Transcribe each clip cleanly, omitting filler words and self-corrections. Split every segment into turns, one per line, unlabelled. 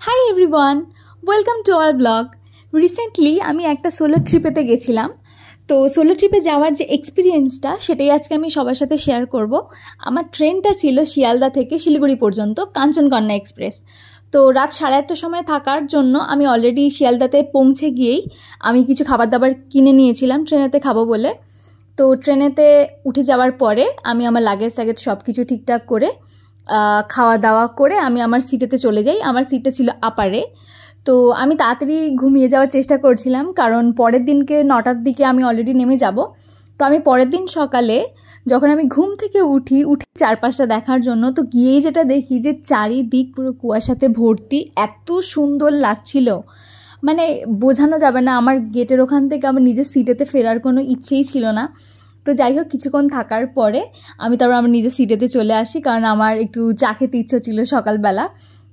Hi everyone, welcome to our blog. Recently আমি একটা solo ট্রিপেতে গেছিলাম। তো সোলো ট্রিপে যাওয়ার যে এক্সপিরিয়েন্সটা সেটাই আজকে আমি সবার সাথে শেয়ার করব। আমার ট্রেনটা ছিল শিয়ালদা থেকে শিলিগুড়ি পর্যন্ত কাঞ্চনকন্যা এক্সপ্রেস। তো রাত 1:30টার সময় থাকার জন্য আমি অলরেডি শিয়ালদাতে পৌঁছে গিয়েই আমি কিছু খাবার দাবার কিনে নিয়েছিলাম ট্রেনেতে খাবো বলে। তো ট্রেনেতে উঠে যাওয়ার পরে আমি আমার লাগেজ সব কিছু ঠিকঠাক করে খাওয়া দাওয়া করে আমি আমার সিটেতে চলে যাই। আমার সিটটা ছিল আপারে। তো আমি তাড়াতাড়ি ঘুমিয়ে যাওয়ার চেষ্টা করছিলাম, কারণ পরের দিনকে 9টার দিকে আমি অলরেডি নেমে যাব। তো আমি পরের দিন সকালে যখন আমি ঘুম থেকে উঠি চারপাশটা দেখার জন্য, তো গিয়েই যেটা দেখি যে চারিদিক পুরো কুয়াশাতে ভর্তি। এত সুন্দর লাগছিল, মানে বোঝানো যাবে না। আমার গেটের ওখান থেকে আমার নিজের সিটেতে ফেরার কোনো ইচ্ছেই ছিল না। তো যাই হোক, কিছুক্ষণ থাকার পরে আমি তারপর আমার নিজের সিটেতে চলে আসি, কারণ আমার একটু চা খেতে ইচ্ছে ছিল সকালবেলা।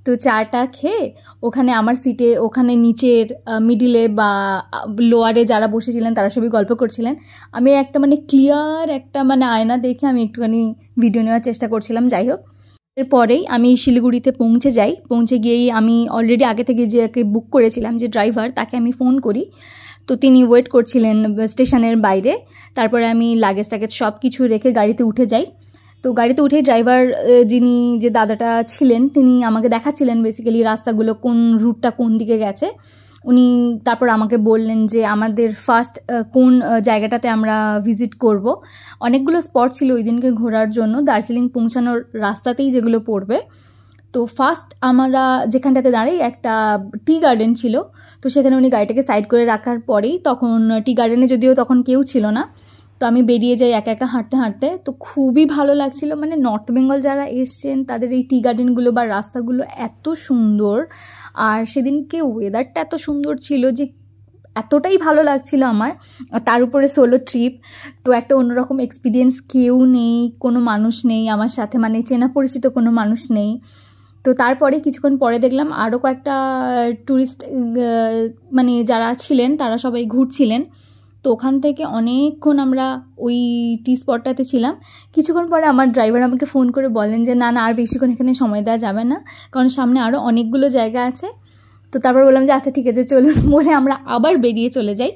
তো চাটা খেয়ে ওখানে আমার সিটে ওখানে নিচের মিডিলে বা লোয়ারে যারা বসেছিলেন তারা সবই গল্প করছিলেন। আমি একটা ক্লিয়ার একটা আয়না দেখে আমি একটুখানি ভিডিও নেওয়ার চেষ্টা করছিলাম। যাই হোক, এরপরেই আমি শিলিগুড়িতে পৌঁছে যাই। পৌঁছে গিয়েই আমি অলরেডি আগে থেকে যাকে বুক করেছিলাম যে ড্রাইভার, তাকে আমি ফোন করি। তো তিনি ওয়েট করছিলেন স্টেশনের বাইরে। তারপরে আমি লাগেজ সব কিছু রেখে গাড়িতে উঠে যাই। তো গাড়িতে উঠে ড্রাইভার যিনি যে দাদাটা ছিলেন তিনি আমাকে দেখাচ্ছিলেন বেসিক্যালি রাস্তাগুলো, কোন রুটটা কোন দিকে গেছে। উনি তারপর আমাকে বললেন যে আমাদের ফার্স্ট কোন জায়গাটাতে আমরা ভিজিট করব। অনেকগুলো স্পট ছিল ওই দিনকে ঘোরার জন্য, দার্জিলিং পৌঁছানোর রাস্তাতেই যেগুলো পড়বে। তো ফার্স্ট আমরা যেখানটাতে দাঁড়াই একটা টি গার্ডেন ছিল। তো সেখানে উনি গাড়িটাকে সাইড করে রাখার পরেই তখন টি গার্ডেনে যদিও তখন কেউ ছিল না, তো আমি বেরিয়ে যাই একা একা হাঁটতে হাঁটতে। তো খুবই ভালো লাগছিল, নর্থ বেঙ্গল যারা এসছেন তাদের এই টি গার্ডেনগুলো বা রাস্তাগুলো এত সুন্দর। আর সেদিনকে ওয়েদারটা এত সুন্দর ছিল যে এতটাই ভালো লাগছিল আমার। তার উপরে সোলো ট্রিপ, তো একটা অন্যরকম এক্সপিরিয়েন্স। কেউ নেই, কোনো মানুষ নেই আমার সাথে, চেনা পরিচিত কোনো মানুষ নেই। তো তারপরে কিছুক্ষণ পরে দেখলাম আরও কয়েকটা ট্যুরিস্ট যারা ছিলেন তারা সবাই ঘুরছিলেন। তো ওখান থেকে অনেকক্ষণ আমরা ওই টি স্পটটাতে ছিলাম। কিছুক্ষণ পরে আমার ড্রাইভার আমাকে ফোন করে বলেন যে না আর বেশিক্ষণ এখানে সময় দেওয়া যাবে না, কারণ সামনে আরও অনেকগুলো জায়গা আছে। তো তারপর বললাম যে আচ্ছা ঠিক আছে চলুন, বলে আমরা আবার বেরিয়ে চলে যাই।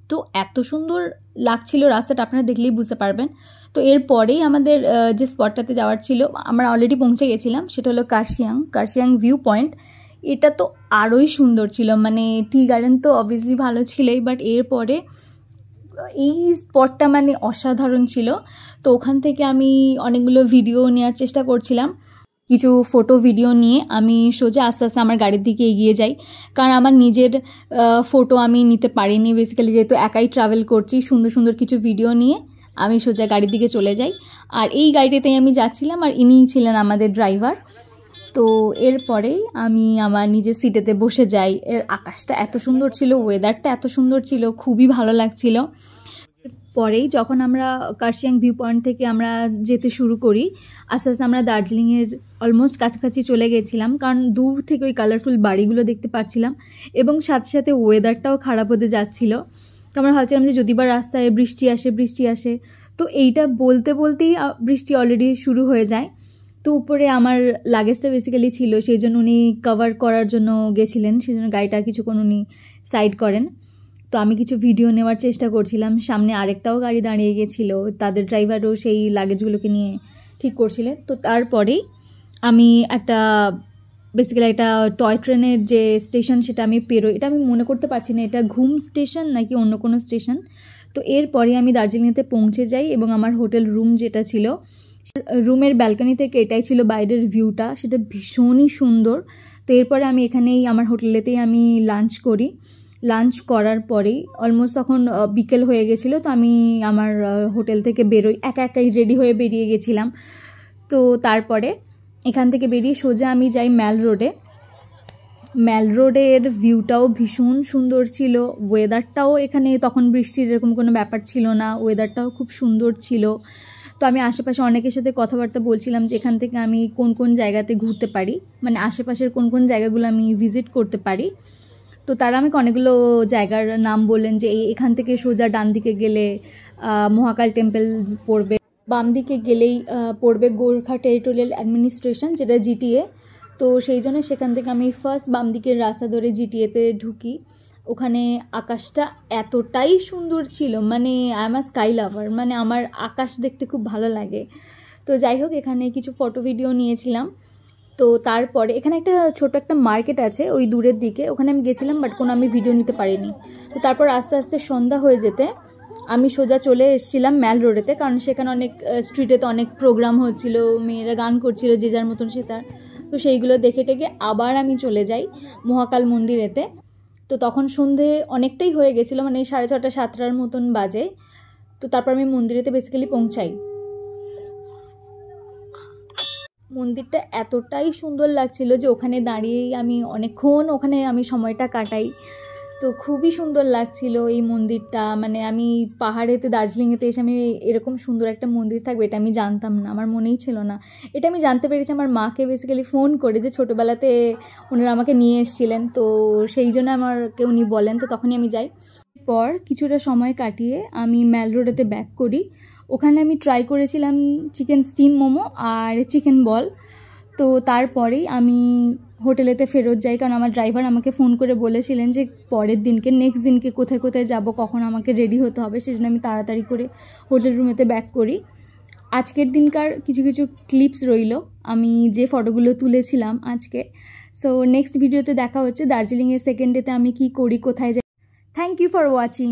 তো এত সুন্দর লাগছিল রাস্তাটা, আপনারা দেখলেই বুঝতে পারবেন। তো এরপরেই আমাদের যে স্পটটাতে যাওয়ার ছিল আমরা অলরেডি পৌঁছে গেছিলাম, সেটা হলো কার্শিয়াং ভিউ পয়েন্ট। এটা তো আরোই সুন্দর ছিল, টি গার্ডেন তো অবভিয়াসলি ভালো ছিলই, বাট এরপরে এই স্পটটা অসাধারণ ছিল। তো ওখান থেকে আমি অনেকগুলো ভিডিও নেওয়ার চেষ্টা করছিলাম। কিছু ফটো ভিডিও নিয়ে আমি সোজা আস্তে আস্তে আমার গাড়ির দিকে এগিয়ে যাই, কারণ আমার নিজের ফটো আমি নিতে পারিনি বেসিক্যালি, যেহেতু একাই ট্রাভেল করছি। সুন্দর সুন্দর কিছু ভিডিও নিয়ে আমি সোজা গাড়ির দিকে চলে যাই। আর এই গাড়িটাতেই আমি যাচ্ছিলাম, আর ইনিই ছিলেন আমাদের ড্রাইভার। তো এরপরেই আমি আমার নিজের সিটেতে বসে যাই। এর আকাশটা এত সুন্দর ছিল, ওয়েদারটা এত সুন্দর ছিল, খুবই ভালো লাগছিল। পরেই যখন আমরা কার্শিয়াং ভিউ পয়েন্ট থেকে আমরা যেতে শুরু করি, আস্তে আস্তে আমরা দার্জিলিংয়ের অলমোস্ট কাছাকাছি চলে গেছিলাম, কারণ দূর থেকে ওই কালারফুল বাড়িগুলো দেখতে পাচ্ছিলাম এবং সাথে সাথে ওয়েদারটাও খারাপ হতে যাচ্ছিল। তো আমরা ভাবছিলাম যে যদি বা রাস্তায় বৃষ্টি আসে। তো এইটা বলতে বলতেই বৃষ্টি অলরেডি শুরু হয়ে যায়। তো উপরে আমার লাগেজটা বেসিক্যালি ছিল, সেই জন্য উনি কভার করার জন্য গেছিলেন, সেই জন্য গাড়িটা কিছুক্ষণ উনি সাইড করেন। তো আমি কিছু ভিডিও নেওয়ার চেষ্টা করছিলাম। সামনে আরেকটাও গাড়ি দাঁড়িয়ে গেছিলো, তাদের ড্রাইভারও সেই লাগেজগুলোকে নিয়ে ঠিক করছিলেন। তো তারপরেই আমি বেসিক্যালি একটা টয় ট্রেনের যে স্টেশন সেটা আমি পেরোই। এটা আমি মনে করতে পারছি না এটা ঘুম স্টেশন নাকি অন্য কোনো স্টেশন। তো এরপরে আমি দার্জিলিংতে পৌঁছে যাই এবং আমার হোটেল রুম যেটা ছিল, রুমের ব্যালকনি থেকে এটাই ছিল বাইরের ভিউটা, সেটা ভীষণই সুন্দর। তো এরপরে আমি এখানেই আমার হোটেলেতেই আমি লাঞ্চ করি। লাঞ্চ করার পরেই অলমোস্ট তখন বিকেল হয়ে গেছিলো। তো আমি আমার হোটেল থেকে বেরোই, একাই রেডি হয়ে বেরিয়ে গেছিলাম। তো তারপরে এখান থেকে বেরিয়ে সোজা আমি যাই ম্যাল রোডের ভিউটাও ভীষণ সুন্দর ছিল। ওয়েদারটাও এখানে তখন বৃষ্টির এরকম কোনো ব্যাপার ছিল না, ওয়েদারটাও খুব সুন্দর ছিল। তো আমি আশেপাশে অনেকের সাথে কথাবার্তা বলছিলাম যে এখান থেকে আমি কোন কোন জায়গাতে ঘুরতে পারি, আশেপাশের কোন কোন জায়গাগুলো আমি ভিজিট করতে পারি। তো তারা আমাকে অনেকগুলো জায়গার নাম বললেন যে এখান থেকে সোজা ডান দিকে গেলে মহাকাল টেম্পল পড়বে, বাম দিকে গেলেই পড়বে গোর্খা টেরিটোরিয়াল অ্যাডমিনিস্ট্রেশন, যেটা জিটিএ। তো সেই জন্য সেখান থেকে আমি ফার্স্ট বাম দিকের রাস্তা ধরে জিটিএতে ঢুকি। ওখানে আকাশটা এতটাই সুন্দর ছিল, মানে আই এম আ স্কাই লাভার, মানে আমার আকাশ দেখতে খুব ভালো লাগে। তো যাই হোক, এখানে কিছু ফটো ভিডিও নিয়েছিলাম। তো তারপরে এখানে একটা ছোট একটা মার্কেট আছে ওই দূরের দিকে, ওখানে আমি গেছিলাম, বাট কোনো আমি ভিডিও নিতে পারিনি। তো তারপর আস্তে আস্তে সন্ধ্যা হয়ে যেতে আমি সোজা চলে এসেছিলাম ম্যাল রোডেতে, কারণ সেখানে অনেক স্ট্রিটেতে অনেক প্রোগ্রাম হচ্ছিল, মেয়েরা গান করছিল যে যার মতন সে তার। তো সেইগুলো দেখে টেকে আবার আমি চলে যাই মহাকাল মন্দিরেতে। তো তখন সন্ধে অনেকটাই হয়ে গেছিলো, মানে 6:30 7টার মতন বাজে। তো তারপর আমি মন্দিরেতে বেসিক্যালি পৌঁছাই। মন্দিরটা এতটাই সুন্দর লাগছিল যে ওখানে দাঁড়িয়েই আমি অনেকক্ষণ ওখানে আমি সময়টা কাটাই। তো খুবই সুন্দর লাগছিল এই মন্দিরটা, মানে আমি পাহাড়েতে দার্জিলিংয়েতে এসে আমি এরকম সুন্দর একটা মন্দির থাকবে এটা আমি জানতাম না, আমার মনেই ছিল না। এটা আমি জানতে পেরেছি আমার মাকে বেসিক্যালি ফোন করে, যে ছোটোবেলাতে ওনারা আমাকে নিয়ে এসেছিলেন, তো সেই জন্য আমাকে উনি বলেন, তো তখনই আমি যাই। পর কিছুটা সময় কাটিয়ে আমি ম্যাল রোডেতে ব্যাক করি। ওখানে আমি ট্রাই করেছিলাম চিকেন স্টিম মোমো আর চিকেন বল। তো তারপরেই আমি হোটেলেতে ফেরত যাই, কারণ আমার ড্রাইভার আমাকে ফোন করে বলেছিলেন যে পরের দিনকে নেক্সট দিনকে কোথায় কোথায় যাব, কখন আমাকে রেডি হতে হবে, সেজন্য আমি তাড়াতাড়ি করে হোটেল রুমেতে ব্যাক করি। আজকের দিনকার কিছু কিছু ক্লিপস রইল আমি যে ফটোগুলো তুলেছিলাম আজকে। সো নেক্সট ভিডিওতে দেখা হচ্ছে দার্জিলিংয়ের সেকেন্ড ডেতে আমি কি করি, কোথায় যাই। Thank you for watching.